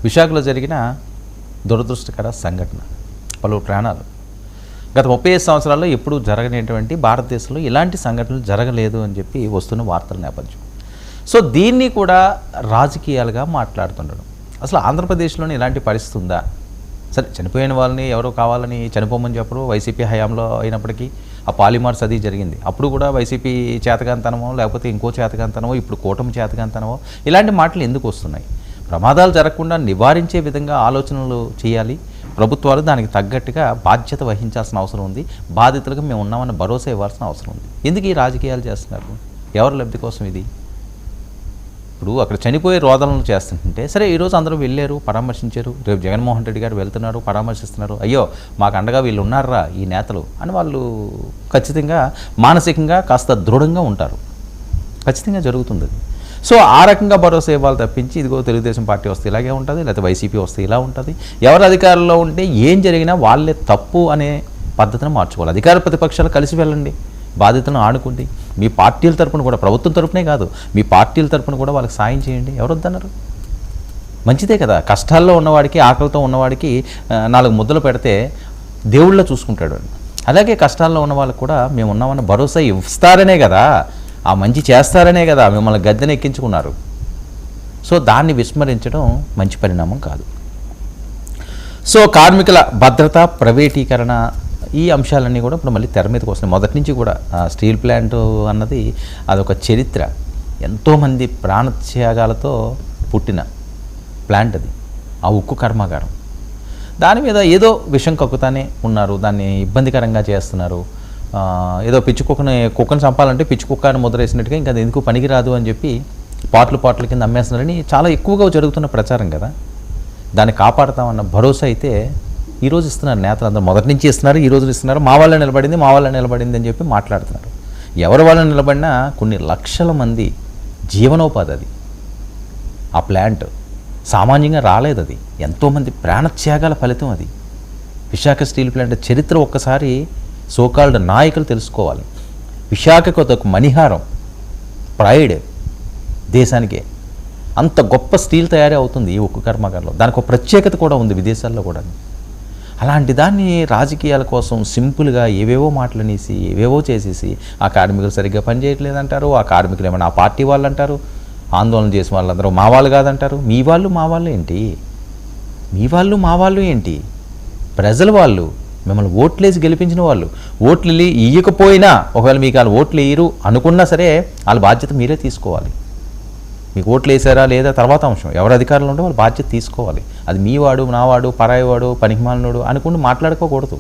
విశాఖలో జరిగిన దురదృష్టకర సంఘటన, పలువురు ప్రాణాలు. గత 35 సంవత్సరాల్లో ఎప్పుడూ జరగనటువంటి భారతదేశంలో ఇలాంటి సంఘటనలు జరగలేదు అని చెప్పి వస్తున్న వార్తల నేపథ్యం. సో దీన్ని కూడా రాజకీయాలుగా మాట్లాడుతుండడం. అసలు ఆంధ్రప్రదేశ్లోనే ఇలాంటి పరిస్థితి ఉందా? సరే, చనిపోయిన వాళ్ళని ఎవరో కావాలని చనిపోమని చెప్పరు. వైసీపీ హయాంలో అయినప్పటికీ ఆ పాలిమార్స్ అది జరిగింది. అప్పుడు కూడా వైసీపీ చేతకాంతనమో లేకపోతే ఇంకో చేతకాంతనమో, ఇప్పుడు కూటమి చేతకాంతనమో, ఇలాంటి మాటలు ఎందుకు వస్తున్నాయి? ప్రమాదాలు జరగకుండా నివారించే విధంగా ఆలోచనలు చేయాలి. ప్రభుత్వాలు దానికి తగ్గట్టుగా బాధ్యత వహించాల్సిన అవసరం ఉంది. బాధితులకు మేము ఉన్నామన్న భరోసా ఇవ్వాల్సిన అవసరం ఉంది. ఎందుకు ఈ రాజకీయాలు చేస్తున్నారు? ఎవరి లబ్ధి కోసం ఇది? ఇప్పుడు అక్కడ చనిపోయే రోదనలు చేస్తుంటే సరే, ఈరోజు అందరూ వెళ్ళారు, పరామర్శించారు. రేపు జగన్మోహన్ రెడ్డి గారు వెళ్తున్నారు, పరామర్శిస్తున్నారు. అయ్యో మాకు అండగా వీళ్ళు ఉన్నారా ఈ నేతలు అని వాళ్ళు ఖచ్చితంగా మానసికంగా కాస్త దృఢంగా ఉంటారు. ఖచ్చితంగా జరుగుతుంది అది. సో ఆ రకంగా భరోసా ఇవ్వాలి తప్పించి ఇదిగో తెలుగుదేశం పార్టీ వస్తే ఇలాగే ఉంటుంది, లేకపోతే వైసీపీ వస్తే ఇలా ఉంటుంది, ఎవరు అధికారంలో ఉంటే ఏం జరిగినా వాళ్ళే తప్పు అనే పద్ధతిని మార్చుకోవాలి. అధికార ప్రతిపక్షాలు కలిసి వెళ్ళండి, బాధ్యతలను ఆడుకోండి. మీ పార్టీల తరపున కూడా, ప్రభుత్వం తరపునే కాదు, మీ పార్టీల తరపున కూడా వాళ్ళకి సాయం చేయండి. ఎవరు వద్దన్నారు? మంచిదే కదా. కష్టాల్లో ఉన్నవాడికి, ఆకలితో ఉన్నవాడికి 4 ముద్దలు పెడితే దేవుళ్ళ చూసుకుంటాడు. అలాగే కష్టాల్లో ఉన్న వాళ్ళకి కూడా మేము ఉన్నామన్న భరోసా ఇస్తారనే కదా, ఆ మంచి చేస్తారనే కదా మిమ్మల్ని గద్దెన ఎక్కించుకున్నారు. సో దాన్ని విస్మరించడం మంచి పరిణామం కాదు. సో కార్మికుల భద్రత, ప్రైవేటీకరణ, ఈ అంశాలన్నీ కూడా ఇప్పుడు మళ్ళీ తెర మీదకి వస్తున్నాయి. మొదటి నుంచి కూడా స్టీల్ ప్లాంట్ అన్నది అదొక చరిత్ర. ఎంతోమంది ప్రాణత్యాగాలతో పుట్టిన ప్లాంట్ అది, ఆ ఉక్కు కర్మాగారం. దాని మీద ఏదో విషం కక్కుతానే ఉన్నారు, దాన్ని ఇబ్బందికరంగా చేస్తున్నారు. ఏదో కుక్కను చంపాలంటే పిచ్చి కుక్క అని ముద్రేసినట్టుగా ఇంకా అది ఎందుకు పనికిరాదు అని చెప్పి పాటల కింద అమ్మేస్తున్నారని చాలా ఎక్కువగా జరుగుతున్న ప్రచారం కదా. దాన్ని కాపాడుతామన్న భరోసా అయితే ఈరోజు ఇస్తున్నారు నేతలందరూ. మొదటి నుంచి ఇస్తున్నారు, ఈ రోజు ఇస్తున్నారు. మా వాళ్ళ నిలబడింది అని చెప్పి మాట్లాడుతున్నారు. ఎవరి వాళ్ళ నిలబడినా కొన్ని లక్షల మంది జీవనోపాధి అది. ఆ ప్లాంట్ సామాన్యంగా రాలేదు, అది ఎంతోమంది ప్రాణత్యాగాల ఫలితం అది. విశాఖ స్టీల్ ప్లాంట్ చరిత్ర ఒక్కసారి సోకాల్డ్ నాయకులు తెలుసుకోవాలి. విశాఖకు ఒక మణిహారం, ప్రైడ్ దేశానికే. అంత గొప్ప స్టీల్ తయారీ అవుతుంది ఈ ఉక్కు కర్మాగారంలో. దానికి ఒక ప్రత్యేకత కూడా ఉంది విదేశాల్లో కూడా. అలాంటి దాన్ని రాజకీయాల కోసం సింపుల్గా ఏవేవో మాటలనేసి ఏవేవో చేసేసి ఆ కార్మికులు సరిగ్గా పనిచేయట్లేదంటారు, ఆ కార్మికులు ఏమైనా ఆ పార్టీ వాళ్ళు అంటారు, ఆందోళన చేసిన వాళ్ళందరూ మా వాళ్ళు కాదంటారు. మీ వాళ్ళు మా వాళ్ళు ఏంటి? మీ వాళ్ళు మా వాళ్ళు ఏంటి? ప్రజల వాళ్ళు, మిమ్మల్ని ఓట్లేసి గెలిపించిన వాళ్ళు. ఓట్లు ఇయ్యకపోయినా, ఒకవేళ మీకు వాళ్ళు ఓట్లు వేయరు అనుకున్నా సరే వాళ్ళ బాధ్యత మీరే తీసుకోవాలి. మీకు ఓట్లు వేసారా లేదా తర్వాత అంశం. ఎవరు అధికారంలో ఉంటే వాళ్ళు బాధ్యత తీసుకోవాలి. అది మీవాడు, నావాడు, పరాయివాడు, పనికిమాలినోడు అనుకుంటూ మాట్లాడుకోకూడదు.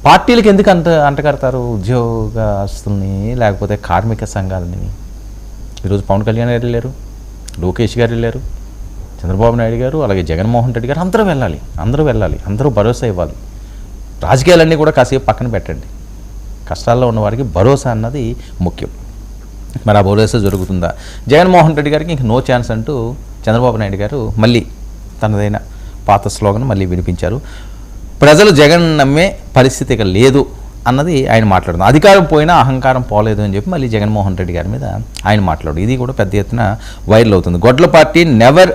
పార్టీలకు ఎందుకు అంటగడతారు? ఉద్యోగస్తుల్ని లేకపోతే కార్మిక సంఘాలని. ఈరోజు పవన్ కళ్యాణ్ గారు వెళ్ళారు, లోకేష్ గారు వెళ్ళారు, చంద్రబాబు నాయుడు గారు, అలాగే జగన్మోహన్ రెడ్డి గారు. అందరూ వెళ్ళాలి, అందరూ భరోసా ఇవ్వాలి. రాజకీయాలన్నీ కూడా కాసేపు పక్కన పెట్టండి. కష్టాల్లో ఉన్నవారికి భరోసా అన్నది ముఖ్యం. మరి ఆ భరోసా జరుగుతుందా? జగన్మోహన్ రెడ్డి గారికి ఇంక నో ఛాన్స్ అంటూ చంద్రబాబు నాయుడు గారు మళ్ళీ తనదైన పాత స్లోగన్ మళ్ళీ వినిపించారు. ప్రజలు జగన్ నమ్మే పరిస్థితి ఇక లేదు అన్నది ఆయన మాట్లాడుతున్నారు. అధికారం పోయినా అహంకారం పోలేదు అని చెప్పి మళ్ళీ జగన్మోహన్ రెడ్డి గారి మీద ఆయన మాట్లాడు. ఇది కూడా పెద్ద ఎత్తున వైరల్ అవుతుంది. గొడ్ల పార్టీ నెవర్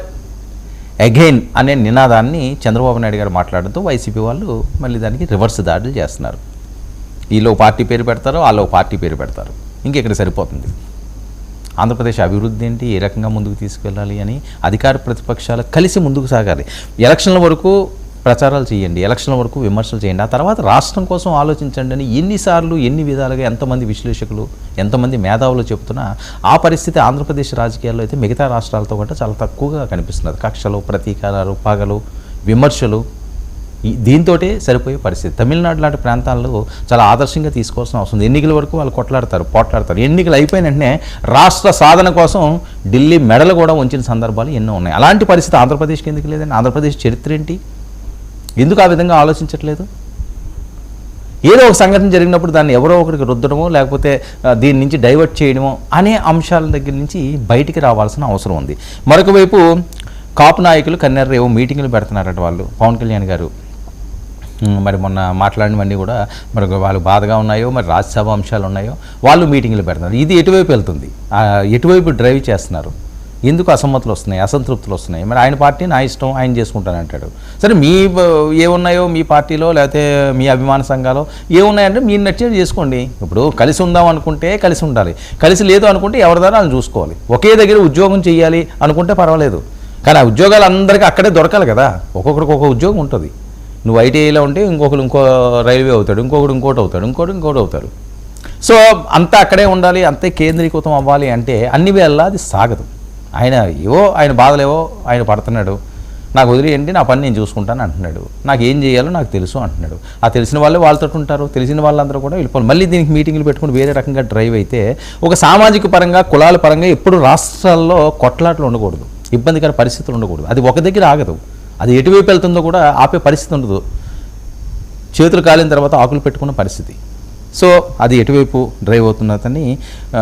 అగైన్ అనే నినాదాన్ని చంద్రబాబు నాయుడు గారు మాట్లాడుతూ వైసీపీ వాళ్ళు మళ్ళీ దానికి రివర్స్ దాడులు చేస్తున్నారు. వీళ్ళు పార్టీ పేరు పెడతారు, వాళ్ళు పార్టీ పేరు పెడతారు. ఇంకెక్కడ సరిపోతుంది? ఆంధ్రప్రదేశ్ అభివృద్ధి ఏంటి, ఏ రకంగా ముందుకు తీసుకెళ్ళాలి అని అధికార ప్రతిపక్షాలు కలిసి ముందుకు సాగాలి. ఎలక్షన్ల వరకు ప్రచారాలు చేయండి, ఎలక్షన్ల వరకు విమర్శలు చేయండి, ఆ తర్వాత రాష్ట్రం కోసం ఆలోచించండి అని ఎన్నిసార్లు ఎన్ని విధాలుగా ఎంతమంది విశ్లేషకులు, ఎంతమంది మేధావులు చెబుతున్నా ఆ పరిస్థితి ఆంధ్రప్రదేశ్ రాజకీయాల్లో అయితే మిగతా రాష్ట్రాలతో కంటే చాలా తక్కువగా కనిపిస్తున్నది. కక్షలు, ప్రతీకారాలు, పగలు, విమర్శలు, దీంతో సరిపోయే పరిస్థితి. తమిళనాడు లాంటి ప్రాంతాల్లో చాలా ఆదర్శంగా తీసుకోవాల్సిన అవసరం ఉంది. ఎన్నికల వరకు వాళ్ళు పోట్లాడతారు. ఎన్నికలు అయిపోయిన వెంటనే రాష్ట్ర సాధన కోసం ఢిల్లీ మెడలు కూడా ఉంచిన సందర్భాలు ఎన్నో ఉన్నాయి. అలాంటి పరిస్థితి ఆంధ్రప్రదేశ్కి ఎందుకు లేదండి? ఆంధ్రప్రదేశ్ చరిత్ర ఏంటి? ఎందుకు ఆ విధంగా ఆలోచించట్లేదు? ఏదో ఒక సంఘటన జరిగినప్పుడు దాన్ని ఎవరో ఒకరికి రుద్దడమో లేకపోతే దీని నుంచి డైవర్ట్ చేయడమో అనే అంశాల దగ్గర నుంచి బయటికి రావాల్సిన అవసరం ఉంది. మరొక వైపు కాపు నాయకులు కన్నెర్ర ఏవో మీటింగులు పెడుతున్నారట వాళ్ళు. పవన్ కళ్యాణ్ గారు మరి మొన్న మాట్లాడినవన్నీ కూడా మరి వాళ్ళు బాధగా ఉన్నాయో, మరి రాజ్యసభ అంశాలు ఉన్నాయో, వాళ్ళు మీటింగులు పెడుతున్నారు. ఇది ఎటువైపు వెళ్తుంది? ఎటువైపు డ్రైవ్ చేస్తున్నారు? ఎందుకు అసమ్మతులు వస్తున్నాయి, అసంతృప్తులు వస్తున్నాయి? మరి ఆయన పార్టీ నా ఇష్టం, ఆయన చేసుకుంటానంటాడు. సరే, మీ ఏమున్నాయో మీ పార్టీలో లేకపోతే మీ అభిమాన సంఘాలు ఏమున్నాయంటే మీరు నచ్చేది చేసుకోండి. ఇప్పుడు కలిసి ఉందాం అనుకుంటే కలిసి ఉండాలి, కలిసి లేదు అనుకుంటే ఎవరి ద్వారా వాళ్ళు చూసుకోవాలి. ఒకే దగ్గర ఉద్యోగం చేయాలి అనుకుంటే పర్వాలేదు, కానీ ఆ ఉద్యోగాలు అందరికీ అక్కడే దొరకాలి కదా. ఒక్కొక్కరికి ఒక ఉద్యోగం ఉంటుంది. నువ్వు ఐటీఐలో ఉంటే ఇంకొకరు ఇంకో రైల్వే అవుతాడు, ఇంకొకటి ఇంకోటి అవుతాడు, ఇంకోటి అవుతాడు. సో అంతా అక్కడే ఉండాలి, అంతే కేంద్రీకృతం అవ్వాలి అంటే అన్ని వేళ అది సాగదు. ఆయన బాధలేవో ఆయన పడుతున్నాడు, నాకు వదిలేయండి, నా పని నేను చూసుకుంటాను అంటున్నాడు. నాకు ఏం చేయాలో నాకు తెలుసు అంటున్నాడు. ఆ తెలిసిన వాళ్ళే వాళ్ళతో ఉంటారు, తెలిసిన వాళ్ళందరూ కూడా వెళ్ళిపోవాలి. మళ్ళీ దీనికి మీటింగ్లు పెట్టుకుని వేరే రకంగా డ్రైవ్ అయితే ఒక సామాజిక పరంగా, కులాల పరంగా ఎప్పుడు రాష్ట్రాల్లో కొట్లాట్లు ఉండకూడదు, ఇబ్బందికర పరిస్థితులు ఉండకూడదు. అది ఒక దగ్గర ఆగదు, అది ఎటువైపు వెళ్తుందో కూడా ఆపే పరిస్థితి ఉండదు. చేతులు కాలిన తర్వాత ఆకులు పెట్టుకున్న పరిస్థితి. సో అది ఎటువైపు డ్రైవ్ అవుతున్నదని